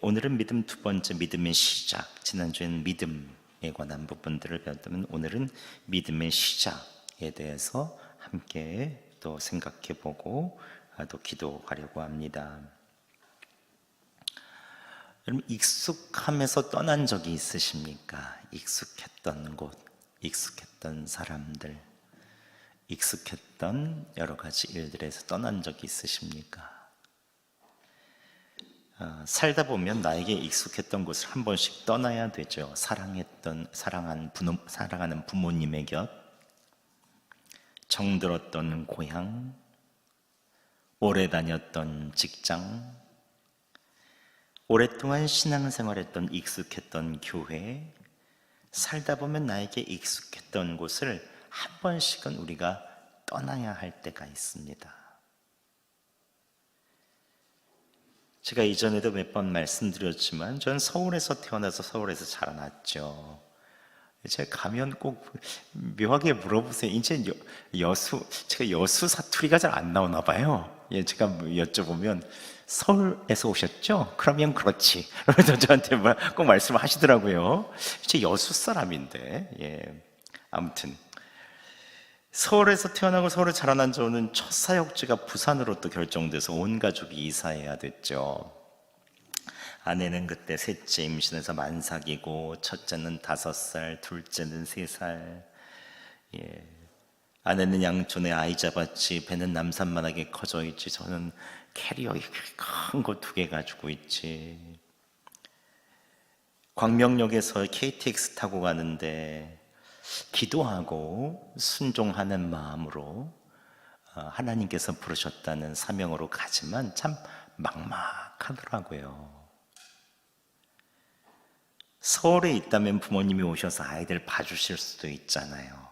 오늘은 믿음 두 번째, 믿음의 시작. 지난주에는 믿음에 관한 부분들을 배웠다면 오늘은 믿음의 시작에 대해서 함께 또 생각해 보고 또 기도하려고 합니다. 여러분, 익숙함에서 떠난 적이 있으십니까? 익숙했던 곳, 익숙했던 사람들, 익숙했던 여러 가지 일들에서 떠난 적이 있으십니까? 살다 보면 나에게 익숙했던 곳을 한 번씩 떠나야 되죠. 사랑하는 부모님의 곁, 정들었던 고향, 오래 다녔던 직장, 오랫동안 신앙생활했던 익숙했던 교회, 살다 보면 나에게 익숙했던 곳을 한 번씩은 우리가 떠나야 할 때가 있습니다. 제가 이전에도 몇 번 말씀드렸지만 저는 서울에서 태어나서 서울에서 자라났죠. 제가 가면 꼭 묘하게 물어보세요. 이제 제가 여수 사투리가 잘 안 나오나 봐요. 제가 여쭤보면 서울에서 오셨죠? 그러면 그렇지. 그래서 저한테 꼭 말씀을 하시더라고요. 제 여수 사람인데, 아무튼 서울에서 태어나고 서울에 자라난 저는 첫 사역지가 부산으로 또 결정돼서 온 가족이 이사해야 됐죠. 아내는 그때 셋째 임신해서 만삭이고 첫째는 5살, 둘째는 3살. 아내는 양촌에 아이 잡았지, 배는 남산만하게 커져 있지, 저는 캐리어 큰 거 2개 가지고 있지. 광명역에서 KTX 타고 가는데 기도하고 순종하는 마음으로 하나님께서 부르셨다는 사명으로 가지만 참 막막하더라고요. 서울에 있다면 부모님이 오셔서 아이들 봐주실 수도 있잖아요.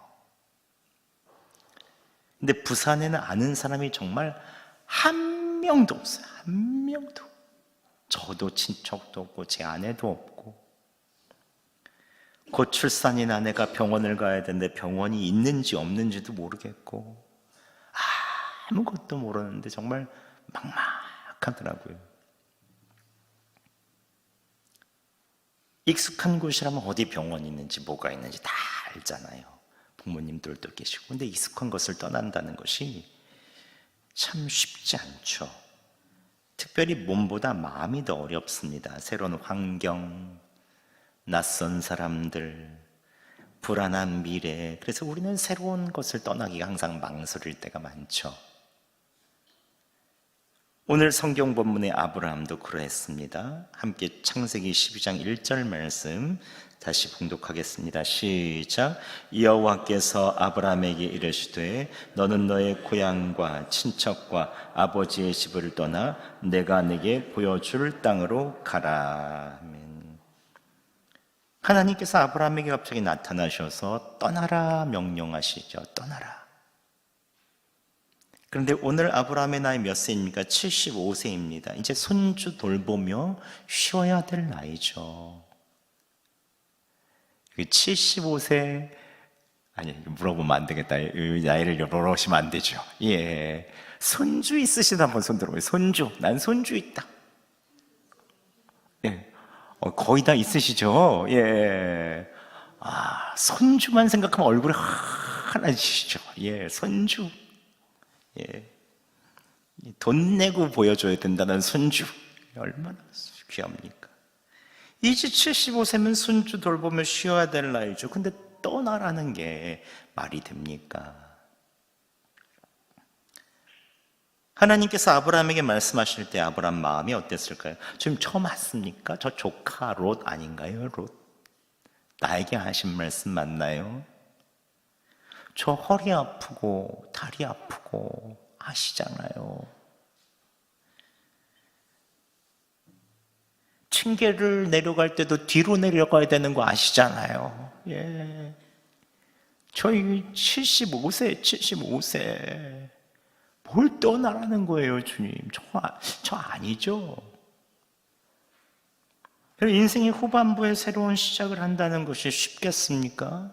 근데 부산에는 아는 사람이 정말 한 명도 없어요. 한 명도. 저도 친척도 없고 제 아내도 없고, 곧 출산인 아내가 병원을 가야 되는데 병원이 있는지 없는지도 모르겠고 아무것도 모르는데 정말 막막하더라고요. 익숙한 곳이라면 어디 병원이 있는지 뭐가 있는지 다 알잖아요. 부모님들도 계시고. 근데 익숙한 것을 떠난다는 것이 참 쉽지 않죠. 특별히 몸보다 마음이 더 어렵습니다. 새로운 환경, 낯선 사람들, 불안한 미래. 그래서 우리는 새로운 것을 떠나기가 항상 망설일 때가 많죠. 오늘 성경 본문의 아브라함도 그러했습니다. 함께 창세기 12장 1절 말씀 다시 봉독하겠습니다. 시작. 여호와께서 아브라함에게 이르시되 너는 너의 고향과 친척과 아버지의 집을 떠나 내가 네게 보여줄 땅으로 가라. 하나님께서 아브라함에게 갑자기 나타나셔서 떠나라 명령하시죠. 떠나라. 그런데 오늘 아브라함의 나이 몇 세입니까? 75세입니다. 이제 손주 돌보며 쉬어야 될 나이죠. 75세, 아니, 물어보면 안 되겠다. 나이를 물어보시면 안 되죠. 손주 있으시다 한번 손 들어보세요. 손주. 난 손주 있다. 거의 다 있으시죠? 손주만 생각하면 얼굴이 하나지시죠? 손주. 돈 내고 보여줘야 된다는 손주. 얼마나 귀합니까? 이제 75세면 손주 돌보며 쉬어야 될 나이죠. 근데 떠나라는 게 말이 됩니까? 하나님께서 아브라함에게 말씀하실 때 아브라함 마음이 어땠을까요? 지금 처음 왔습니까? 저 조카 롯 아닌가요? 롯. 나에게 하신 말씀 맞나요? 저 허리 아프고 다리 아프고 아시잖아요. 층계를 내려갈 때도 뒤로 내려가야 되는 거 아시잖아요. 저희 75세. 뭘 떠나라는 거예요, 주님? 저 아니죠. 인생의 후반부에 새로운 시작을 한다는 것이 쉽겠습니까?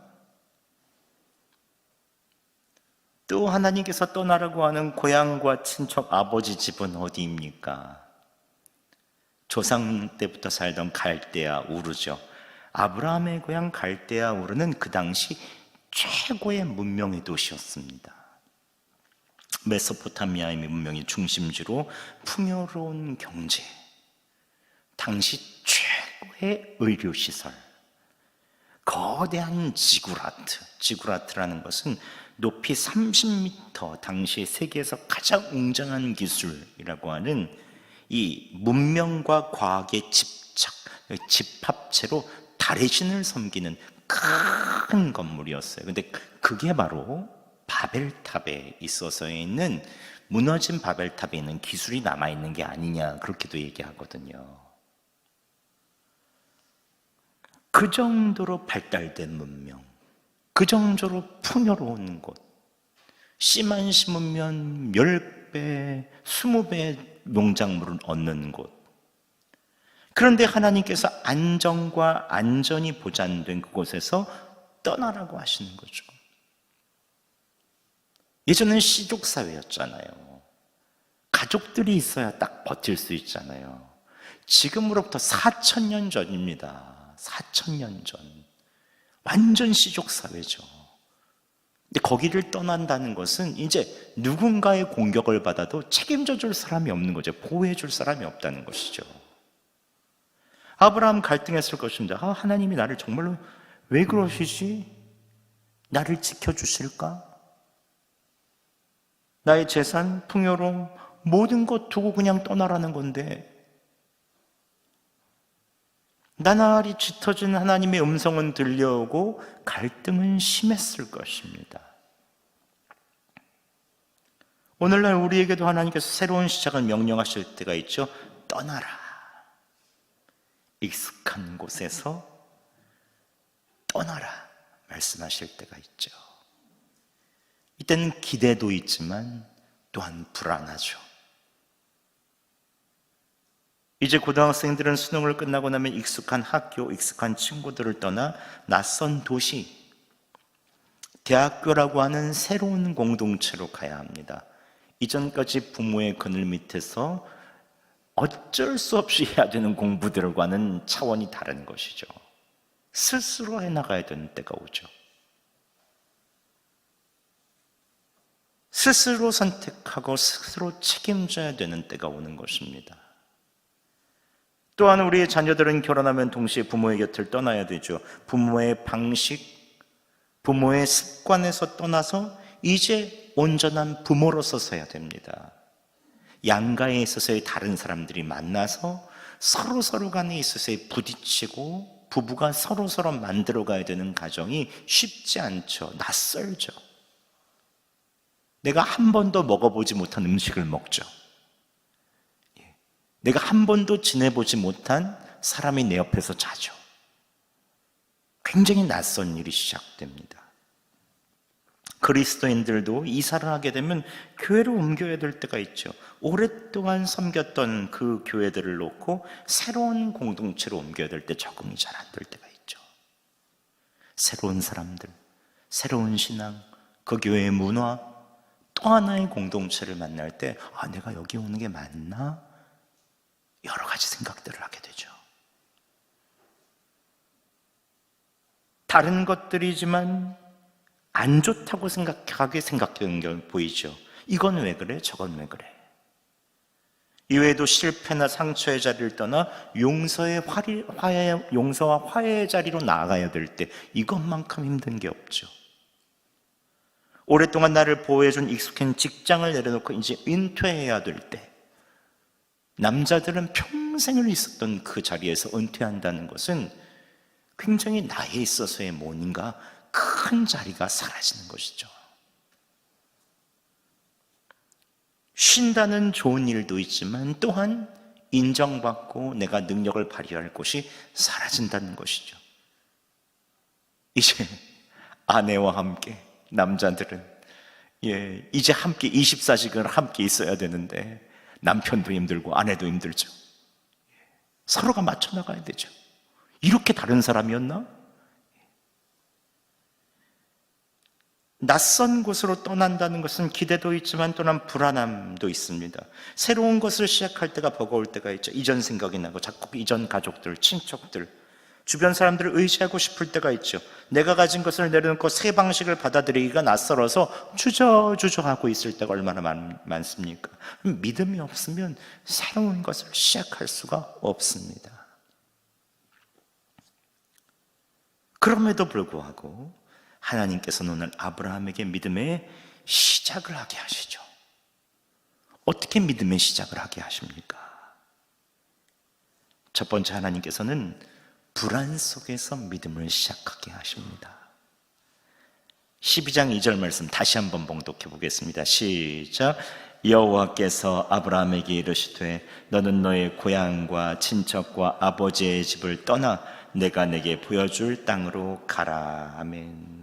또 하나님께서 떠나라고 하는 고향과 친척 아버지 집은 어디입니까? 조상 때부터 살던 갈대아 우르죠. 아브라함의 고향 갈대아 우르는 그 당시 최고의 문명의 도시였습니다. 메소포타미아의 문명의 중심지로 풍요로운 경제, 당시 최고의 의료시설, 거대한 지구라트라는 것은 높이 30m, 당시 세계에서 가장 웅장한 기술이라고 하는 이 문명과 과학의 집합체로 달의 신을 섬기는 큰 건물이었어요. 근데 그게 바로 바벨탑에 있어서 있는, 무너진 바벨탑에 있는 기술이 남아있는 게 아니냐, 그렇게도 얘기하거든요. 그 정도로 발달된 문명, 그 정도로 풍요로운 곳, 씨만 심으면 10배, 20배 농작물을 얻는 곳. 그런데 하나님께서 안정과 안전이 보장된 그곳에서 떠나라고 하시는 거죠. 예전엔 씨족사회였잖아요. 가족들이 있어야 딱 버틸 수 있잖아요. 지금으로부터 4,000년 전입니다. 4,000년 전. 완전 씨족사회죠. 근데 거기를 떠난다는 것은 이제 누군가의 공격을 받아도 책임져 줄 사람이 없는 거죠. 보호해 줄 사람이 없다는 것이죠. 아브라함 갈등했을 것입니다. 하나님이 나를 정말로 왜 그러시지? 나를 지켜주실까? 나의 재산, 풍요로움, 모든 것 두고 그냥 떠나라는 건데, 나날이 짙어진 하나님의 음성은 들려오고 갈등은 심했을 것입니다. 오늘날 우리에게도 하나님께서 새로운 시작을 명령하실 때가 있죠. 떠나라. 익숙한 곳에서 떠나라 말씀하실 때가 있죠. 이때는 기대도 있지만 또한 불안하죠. 이제 고등학생들은 수능을 끝나고 나면 익숙한 학교, 익숙한 친구들을 떠나 낯선 도시, 대학교라고 하는 새로운 공동체로 가야 합니다. 이전까지 부모의 그늘 밑에서 어쩔 수 없이 해야 되는 공부들과는 차원이 다른 것이죠. 스스로 해나가야 되는 때가 오죠. 스스로 선택하고 스스로 책임져야 되는 때가 오는 것입니다. 또한 우리의 자녀들은 결혼하면 동시에 부모의 곁을 떠나야 되죠. 부모의 방식, 부모의 습관에서 떠나서 이제 온전한 부모로서 서야 됩니다. 양가에 있어서의 다른 사람들이 만나서 서로 간에 있어서의 부딪히고 부부가 서로 만들어가야 되는 가정이 쉽지 않죠. 낯설죠. 내가 한 번도 먹어보지 못한 음식을 먹죠. 내가 한 번도 지내보지 못한 사람이 내 옆에서 자죠. 굉장히 낯선 일이 시작됩니다. 그리스도인들도 이사를 하게 되면 교회로 옮겨야 될 때가 있죠. 오랫동안 섬겼던 그 교회들을 놓고 새로운 공동체로 옮겨야 될 때 적응이 잘 안 될 때가 있죠. 새로운 사람들, 새로운 신앙, 그 교회의 문화, 또 하나의 공동체를 만날 때 내가 여기 오는 게 맞나? 여러 가지 생각들을 하게 되죠. 다른 것들이지만 안 좋다고 생각되는 게 보이죠. 이건 왜 그래? 저건 왜 그래? 이외에도 실패나 상처의 자리를 떠나 용서와 화해의 자리로 나아가야 될 때 이것만큼 힘든 게 없죠. 오랫동안 나를 보호해준 익숙한 직장을 내려놓고 이제 은퇴해야 될 때, 남자들은 평생을 있었던 그 자리에서 은퇴한다는 것은 굉장히 나에 있어서의 뭔가 큰 자리가 사라지는 것이죠. 쉰다는 좋은 일도 있지만 또한 인정받고 내가 능력을 발휘할 곳이 사라진다는 것이죠. 이제 아내와 함께 남자들은 이제 함께 24시간을 함께 있어야 되는데 남편도 힘들고 아내도 힘들죠. 서로가 맞춰 나가야 되죠. 이렇게 다른 사람이었나? 낯선 곳으로 떠난다는 것은 기대도 있지만 또한 불안함도 있습니다. 새로운 것을 시작할 때가 버거울 때가 있죠. 이전 생각이 나고 자꾸 이전 가족들, 친척들, 주변 사람들을 의지하고 싶을 때가 있죠. 내가 가진 것을 내려놓고 새 방식을 받아들이기가 낯설어서 주저하고 있을 때가 얼마나 많습니까? 믿음이 없으면 새로운 것을 시작할 수가 없습니다. 그럼에도 불구하고 하나님께서는 오늘 아브라함에게 믿음의 시작을 하게 하시죠. 어떻게 믿음의 시작을 하게 하십니까? 첫 번째, 하나님께서는 불안 속에서 믿음을 시작하게 하십니다. 12장 2절 말씀 다시 한번 봉독해 보겠습니다. 시작. 여호와께서 아브라함에게 이르시되 너는 너의 고향과 친척과 아버지의 집을 떠나 내가 내게 보여줄 땅으로 가라. 아멘.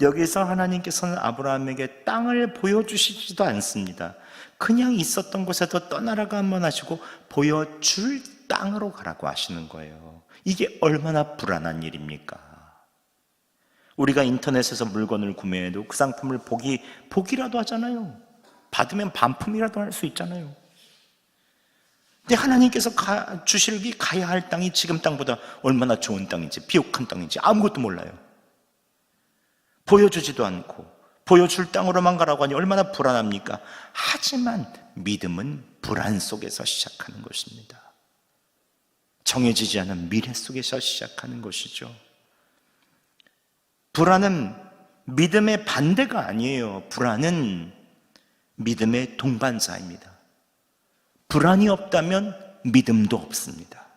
여기서 하나님께서는 아브라함에게 땅을 보여주시지도 않습니다. 그냥 있었던 곳에도 떠나라고 한번 하시고 보여줄 땅으로 가라고 하시는 거예요. 이게 얼마나 불안한 일입니까? 우리가 인터넷에서 물건을 구매해도 그 상품을 보기라도 하잖아요. 받으면 반품이라도 할 수 있잖아요. 근데 하나님께서 주실 가야 할 땅이 지금 땅보다 얼마나 좋은 땅인지, 비옥한 땅인지 아무것도 몰라요. 보여주지도 않고 보여줄 땅으로만 가라고 하니 얼마나 불안합니까? 하지만 믿음은 불안 속에서 시작하는 것입니다. 정해지지 않은 미래 속에서 시작하는 것이죠. 불안은 믿음의 반대가 아니에요. 불안은 믿음의 동반자입니다. 불안이 없다면 믿음도 없습니다.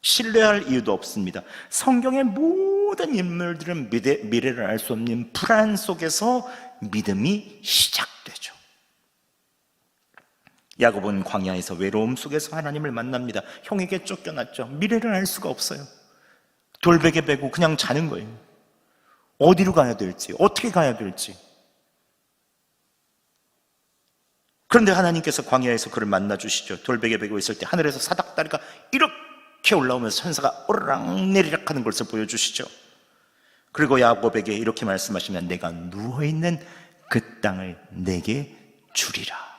신뢰할 이유도 없습니다. 성경의 모든 인물들은 미래를 알 수 없는 불안 속에서 믿음이 시작되죠. 야곱은 광야에서 외로움 속에서 하나님을 만납니다. 형에게 쫓겨났죠. 미래를 알 수가 없어요. 돌베개 베고 그냥 자는 거예요. 어디로 가야 될지, 어떻게 가야 될지. 그런데 하나님께서 광야에서 그를 만나주시죠. 돌베개 베고 있을 때 하늘에서 사닥다리가 이렇게 올라오면서 천사가 오르락내리락 하는 것을 보여주시죠. 그리고 야곱에게 이렇게 말씀하시면 내가 누워있는 그 땅을 내게 주리라.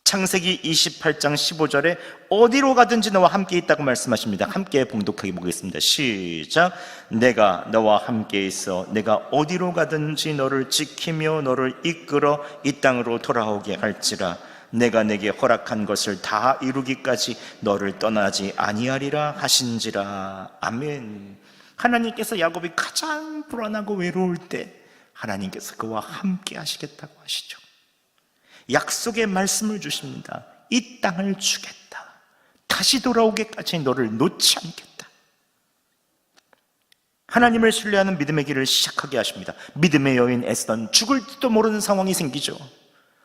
창세기 28장 15절에 어디로 가든지 너와 함께 있다고 말씀하십니다. 함께 봉독하게 보겠습니다. 시작. 내가 너와 함께 있어 내가 어디로 가든지 너를 지키며 너를 이끌어 이 땅으로 돌아오게 할지라. 내가 내게 허락한 것을 다 이루기까지 너를 떠나지 아니하리라 하신지라. 아멘. 하나님께서 야곱이 가장 불안하고 외로울 때 하나님께서 그와 함께 하시겠다고 하시죠. 약속의 말씀을 주십니다. 이 땅을 주겠다. 다시 돌아오기까지 너를 놓지 않겠다. 하나님을 신뢰하는 믿음의 길을 시작하게 하십니다. 믿음의 여인 에스더는 죽을지도 모르는 상황이 생기죠.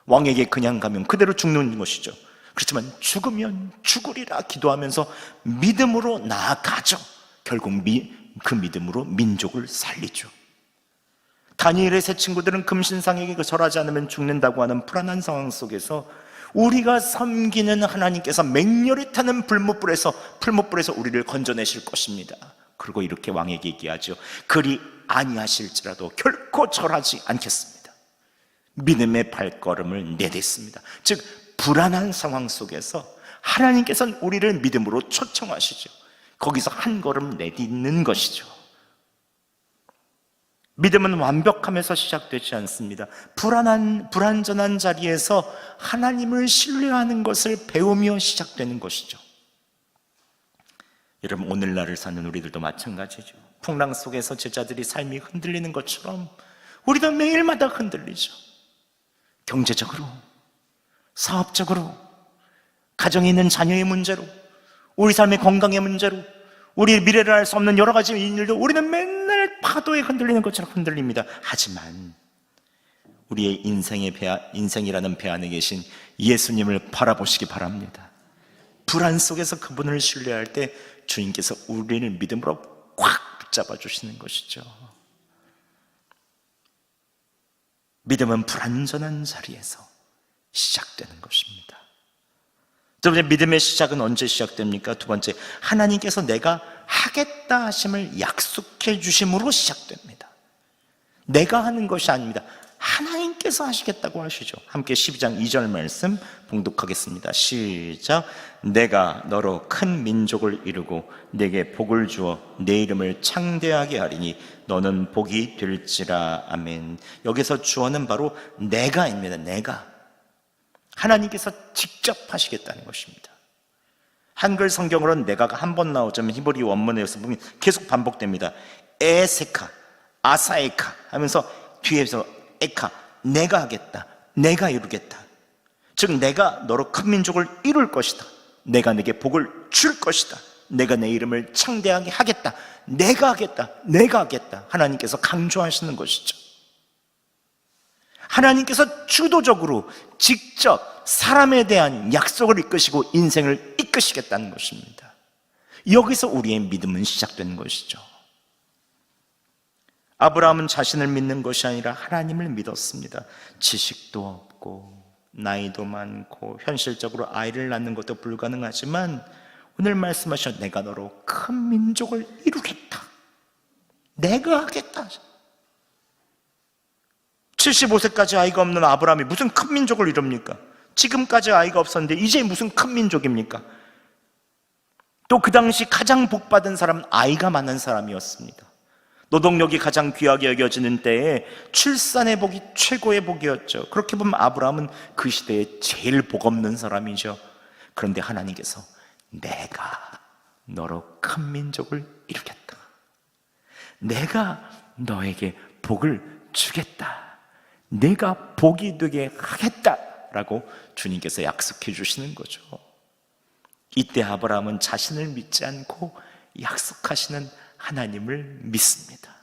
왕에게 그냥 가면 그대로 죽는 것이죠. 그렇지만 죽으면 죽으리라 기도하면서 믿음으로 나아가죠. 결국 그 믿음으로 민족을 살리죠. 다니엘의 세 친구들은 금신상에게 절하지 않으면 죽는다고 하는 불안한 상황 속에서 우리가 섬기는 하나님께서 맹렬히 타는 풀무불에서 우리를 건져내실 것입니다. 그리고 이렇게 왕에게 얘기하죠. 그리 아니하실지라도 결코 절하지 않겠습니다. 믿음의 발걸음을 내딛습니다. 즉 불안한 상황 속에서 하나님께서는 우리를 믿음으로 초청하시죠. 거기서 한 걸음 내딛는 것이죠. 믿음은 완벽함에서 시작되지 않습니다. 불완전한 자리에서 하나님을 신뢰하는 것을 배우며 시작되는 것이죠. 여러분, 오늘날을 사는 우리들도 마찬가지죠. 풍랑 속에서 제자들이 삶이 흔들리는 것처럼 우리도 매일마다 흔들리죠. 경제적으로, 사업적으로, 가정에 있는 자녀의 문제로, 우리 삶의 건강의 문제로, 우리의 미래를 알 수 없는 여러 가지 일들도 우리는 맨날 파도에 흔들리는 것처럼 흔들립니다. 하지만 우리의 인생이라는 배 안에 계신 예수님을 바라보시기 바랍니다. 불안 속에서 그분을 신뢰할 때 주님께서 우리를 믿음으로 꽉 붙잡아 주시는 것이죠. 믿음은 불완전한 자리에서 시작되는 것입니다. 두 번째, 믿음의 시작은 언제 시작됩니까? 두 번째, 하나님께서 내가 하겠다 하심을 약속해 주심으로 시작됩니다. 내가 하는 것이 아닙니다. 하나님께서 하시겠다고 하시죠. 함께 12장 2절 말씀 봉독하겠습니다. 시작. 내가 너로 큰 민족을 이루고 내게 복을 주어 내 이름을 창대하게 하리니 너는 복이 될지라. 아멘. 여기서 주어는 바로 내가입니다. 내가. 하나님께서 직접 하시겠다는 것입니다. 한글 성경으로는 내가가 한 번 나오자면 히브리 원문에서 보면 계속 반복됩니다. 에세카, 아사에카 하면서 뒤에서 에카, 내가 하겠다, 내가 이루겠다. 즉 내가 너로 큰 민족을 이룰 것이다. 내가 내게 복을 줄 것이다. 내가 내 이름을 창대하게 하겠다. 내가 하겠다, 내가 하겠다. 하나님께서 강조하시는 것이죠. 하나님께서 주도적으로 직접 사람에 대한 약속을 이끄시고 인생을 이끄시겠다는 것입니다. 여기서 우리의 믿음은 시작된 것이죠. 아브라함은 자신을 믿는 것이 아니라 하나님을 믿었습니다. 지식도 없고 나이도 많고 현실적으로 아이를 낳는 것도 불가능하지만 오늘 말씀하신 내가 너로 큰 민족을 이루겠다, 내가 하겠다. 75세까지 아이가 없는 아브라함이 무슨 큰 민족을 이룹니까? 지금까지 아이가 없었는데 이제 무슨 큰 민족입니까? 또 그 당시 가장 복받은 사람은 아이가 많은 사람이었습니다. 노동력이 가장 귀하게 여겨지는 때에 출산의 복이 최고의 복이었죠. 그렇게 보면 아브라함은 그 시대에 제일 복 없는 사람이죠. 그런데 하나님께서 내가 너로 큰 민족을 이루겠다, 내가 너에게 복을 주겠다, 내가 복이 되게 하겠다라고 주님께서 약속해 주시는 거죠. 이때 아브라함은 자신을 믿지 않고 약속하시는 하나님을 믿습니다.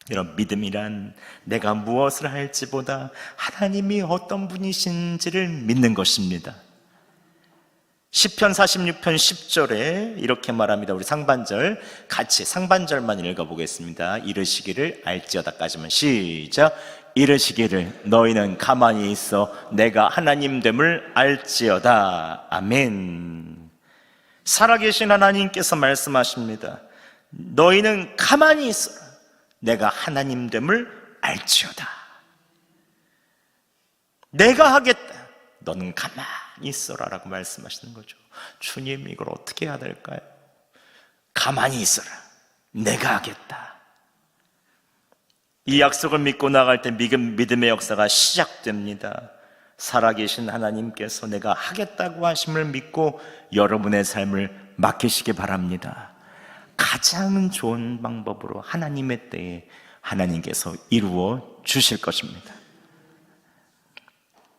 이런 믿음이란 내가 무엇을 할지보다 하나님이 어떤 분이신지를 믿는 것입니다. 시편 46편 10절에 이렇게 말합니다. 우리 상반절 같이 상반절만 읽어보겠습니다. 이르시기를 알지어다까지만 시작. 이르시기를 너희는 가만히 있어 내가 하나님 됨을 알지어다. 아멘. 살아계신 하나님께서 말씀하십니다. 너희는 가만히 있어라, 내가 하나님 됨을 알지어다. 내가 하겠다, 너는 가만히 있어라 라고 말씀하시는 거죠. 주님, 이걸 어떻게 해야 될까요? 가만히 있어라, 내가 하겠다. 이 약속을 믿고 나갈 때 믿음의 역사가 시작됩니다. 살아계신 하나님께서 내가 하겠다고 하심을 믿고 여러분의 삶을 맡기시기 바랍니다. 가장 좋은 방법으로 하나님의 때에 하나님께서 이루어 주실 것입니다.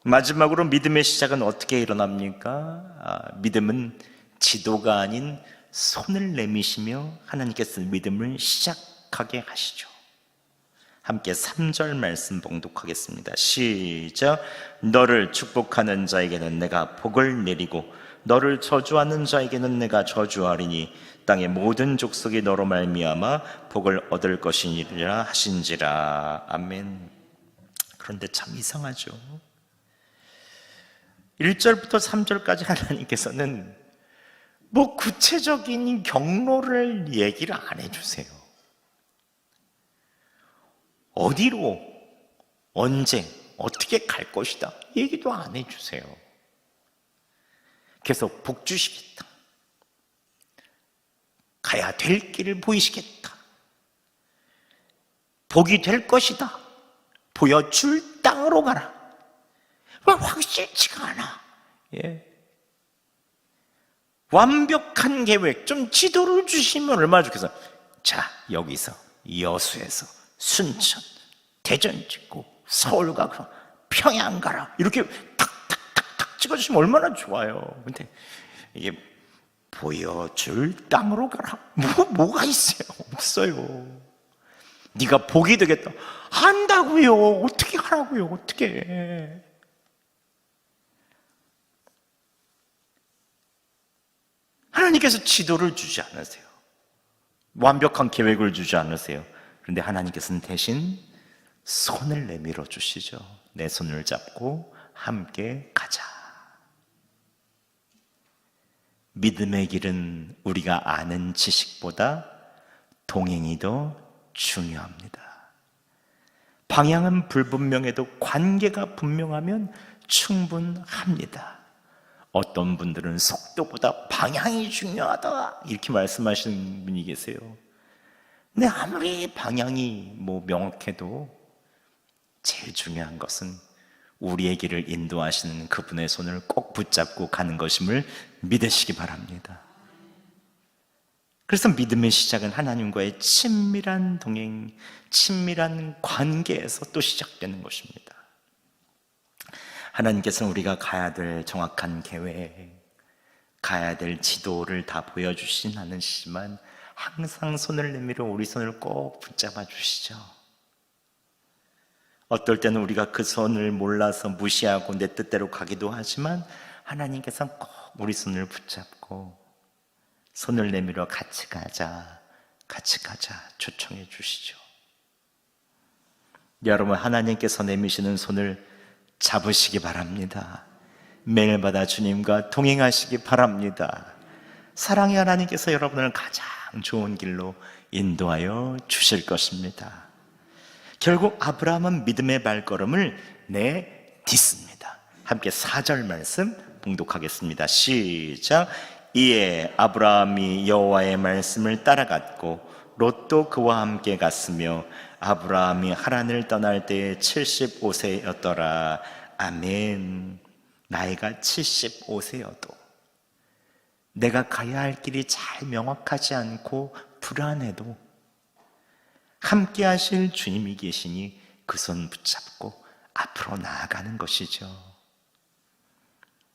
마지막으로 믿음의 시작은 어떻게 일어납니까? 믿음은 지도가 아닌 손을 내미시며 하나님께서 믿음을 시작하게 하시죠. 함께 3절 말씀 봉독하겠습니다. 시작. 너를 축복하는 자에게는 내가 복을 내리고 너를 저주하는 자에게는 내가 저주하리니 땅의 모든 족속이 너로 말미암아 복을 얻을 것이니라 하신지라. 아멘. 그런데 참 이상하죠. 1절부터 3절까지 하나님께서는 뭐 구체적인 경로를 얘기를 안 해주세요. 어디로, 언제, 어떻게 갈 것이다 얘기도 안 해주세요. 계속 복 주시겠다, 가야 될 길을 보이시겠다, 복이 될 것이다, 보여줄 땅으로 가라. 확실치가 않아. 예. 완벽한 계획, 좀 지도를 주시면 얼마나 좋겠어. 자, 여기서 여수에서 순천, 대전 찍고 서울 가고 평양 가라, 이렇게 탁탁탁탁 찍어주시면 얼마나 좋아요. 근데 이게 보여줄 땅으로 가라, 뭐가 있어요? 없어요. 네가 복이 되겠다 한다고요. 어떻게 하라고요? 어떻게? 하나님께서 지도를 주지 않으세요. 완벽한 계획을 주지 않으세요. 그런데 하나님께서는 대신 손을 내밀어 주시죠. 내 손을 잡고 함께 가자. 믿음의 길은 우리가 아는 지식보다 동행이 더 중요합니다. 방향은 불분명해도 관계가 분명하면 충분합니다. 어떤 분들은 속도보다 방향이 중요하다 이렇게 말씀하시는 분이 계세요. 근데 아무리 방향이 명확해도 제일 중요한 것은 우리의 길을 인도하시는 그분의 손을 꼭 붙잡고 가는 것임을 믿으시기 바랍니다. 그래서 믿음의 시작은 하나님과의 친밀한 동행, 친밀한 관계에서 또 시작되는 것입니다. 하나님께서는 우리가 가야 될 정확한 계획, 가야 될 지도를 다 보여주신 않으시지만 항상 손을 내밀어 우리 손을 꼭 붙잡아 주시죠. 어떨 때는 우리가 그 손을 몰라서 무시하고 내 뜻대로 가기도 하지만 하나님께서는 꼭 우리 손을 붙잡고 손을 내밀어 같이 가자 초청해 주시죠. 여러분, 하나님께서 내미시는 손을 잡으시기 바랍니다. 매일마다 주님과 동행하시기 바랍니다. 사랑의 하나님께서 여러분을 가장 좋은 길로 인도하여 주실 것입니다. 결국 아브라함은 믿음의 발걸음을 내딛습니다. 함께 4절 말씀 봉독하겠습니다. 시작. 이에 아브라함이 여호와의 말씀을 따라갔고 롯도 그와 함께 갔으며 아브라함이 하란을 떠날 때에 75세였더라. 아멘. 나이가 75세여도 내가 가야 할 길이 잘 명확하지 않고 불안해도 함께 하실 주님이 계시니 그 손 붙잡고 앞으로 나아가는 것이죠.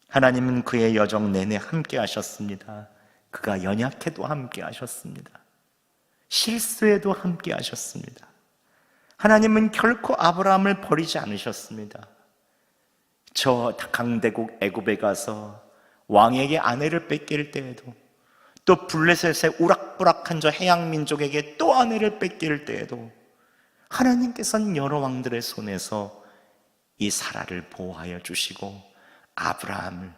하나님은 그의 여정 내내 함께 하셨습니다. 그가 연약해도 함께 하셨습니다. 실수에도 함께 하셨습니다. 하나님은 결코 아브라함을 버리지 않으셨습니다. 저 강대국 애굽에 가서 왕에게 아내를 뺏길 때에도, 또 블레셋의 우락부락한 저 해양 민족에게 또 아내를 뺏길 때에도 하나님께서는 여러 왕들의 손에서 이 사라를 보호하여 주시고 아브라함을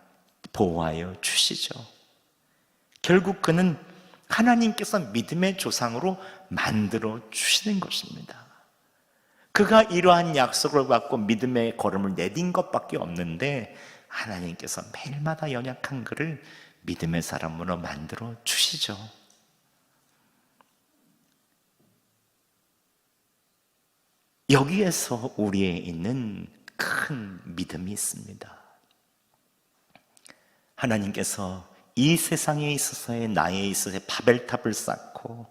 보호하여 주시죠. 결국 그는 하나님께서 믿음의 조상으로 만들어 주시는 것입니다. 그가 이러한 약속을 받고 믿음의 걸음을 내딘 것밖에 없는데 하나님께서 매일마다 연약한 그를 믿음의 사람으로 만들어 주시죠. 여기에서 우리에 있는 큰 믿음이 있습니다. 하나님께서 이 세상에 있어서의 나에 있어서의 바벨탑을 쌓고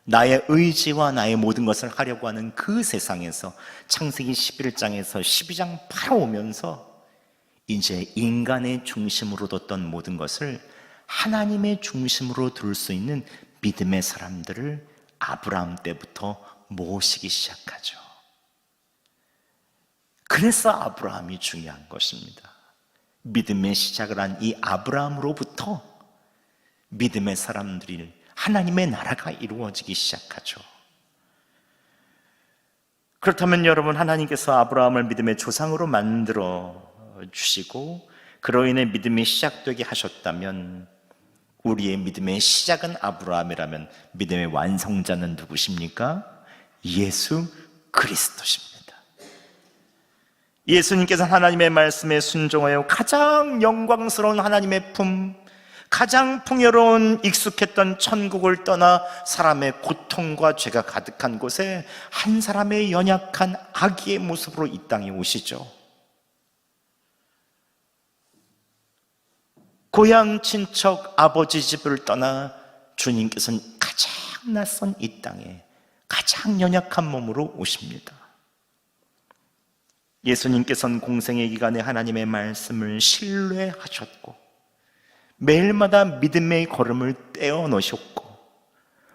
나의 의지와 나의 모든 것을 하려고 하는 그 세상에서 창세기 11장에서 12장 팔아오면서 이제 인간의 중심으로 뒀던 모든 것을 하나님의 중심으로 둘 수 있는 믿음의 사람들을 아브라함 때부터 모시기 시작하죠. 그래서 아브라함이 중요한 것입니다. 믿음의 시작을 한 이 아브라함으로부터 믿음의 사람들이 하나님의 나라가 이루어지기 시작하죠. 그렇다면 여러분, 하나님께서 아브라함을 믿음의 조상으로 만들어 주시고 그로 인해 믿음이 시작되게 하셨다면 우리의 믿음의 시작은 아브라함이라면 믿음의 완성자는 누구십니까? 예수 그리스도십니다. 예수님께서 하나님의 말씀에 순종하여 가장 영광스러운 하나님의 품, 가장 풍요로운 익숙했던 천국을 떠나 사람의 고통과 죄가 가득한 곳에 한 사람의 연약한 아기의 모습으로 이 땅에 오시죠. 고향 친척 아버지 집을 떠나 주님께서는 가장 낯선 이 땅에 가장 연약한 몸으로 오십니다. 예수님께서는 공생의 기간에 하나님의 말씀을 신뢰하셨고 매일마다 믿음의 걸음을 떼어 놓으셨고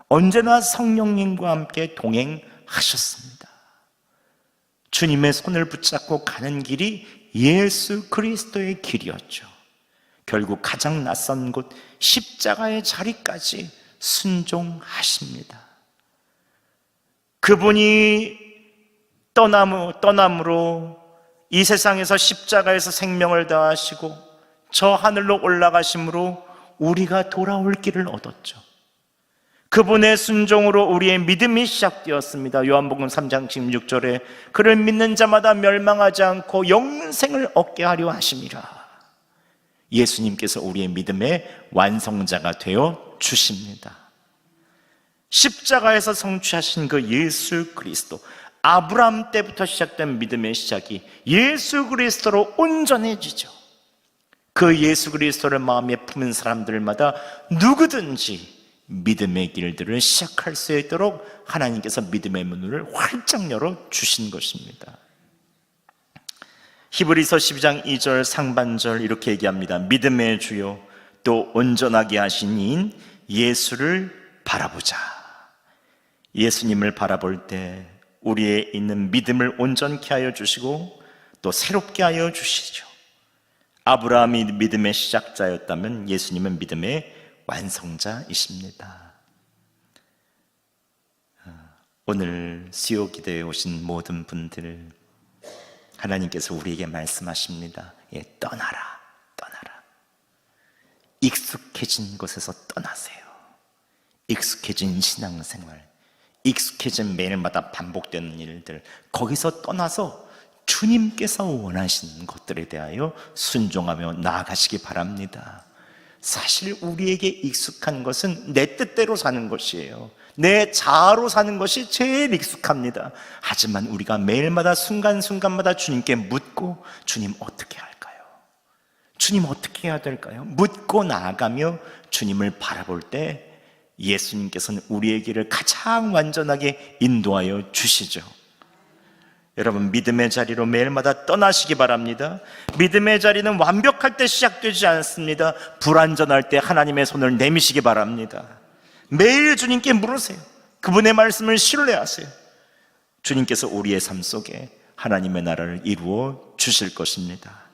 언제나 성령님과 함께 동행하셨습니다. 주님의 손을 붙잡고 가는 길이 예수 그리스도의 길이었죠. 결국 가장 낯선 곳 십자가의 자리까지 순종하십니다. 그분이 떠남으로 이 세상에서 십자가에서 생명을 다하시고 저 하늘로 올라가심으로 우리가 돌아올 길을 얻었죠. 그분의 순종으로 우리의 믿음이 시작되었습니다. 요한복음 3장 16절에 그를 믿는 자마다 멸망하지 않고 영생을 얻게 하려 하심이라. 예수님께서 우리의 믿음의 완성자가 되어 주십니다. 십자가에서 성취하신 그 예수 그리스도, 아브라함 때부터 시작된 믿음의 시작이 예수 그리스도로 온전해지죠. 그 예수 그리스도를 마음에 품은 사람들마다 누구든지 믿음의 길들을 시작할 수 있도록 하나님께서 믿음의 문을 활짝 열어 주신 것입니다. 히브리서 12장 2절 상반절 이렇게 얘기합니다. 믿음의 주요 또 온전하게 하신 이인 예수를 바라보자. 예수님을 바라볼 때 우리의 있는 믿음을 온전케 하여 주시고 또 새롭게 하여 주시죠. 아브라함이 믿음의 시작자였다면 예수님은 믿음의 완성자이십니다. 오늘 수요 기도에 오신 모든 분들, 하나님께서 우리에게 말씀하십니다. 떠나라, 떠나라. 익숙해진 곳에서 떠나세요. 익숙해진 신앙생활, 익숙해진 매일마다 반복되는 일들, 거기서 떠나서 주님께서 원하시는 것들에 대하여 순종하며 나아가시기 바랍니다. 사실 우리에게 익숙한 것은 내 뜻대로 사는 것이에요. 내 자아로 사는 것이 제일 익숙합니다. 하지만 우리가 매일마다 순간순간마다 주님께 묻고, 주님 어떻게 할까요? 주님 어떻게 해야 될까요? 묻고 나아가며 주님을 바라볼 때 예수님께서는 우리의 길을 가장 완전하게 인도하여 주시죠. 여러분, 믿음의 자리로 매일마다 떠나시기 바랍니다. 믿음의 자리는 완벽할 때 시작되지 않습니다. 불완전할 때 하나님의 손을 내미시기 바랍니다. 매일 주님께 물으세요. 그분의 말씀을 신뢰하세요. 주님께서 우리의 삶 속에 하나님의 나라를 이루어 주실 것입니다.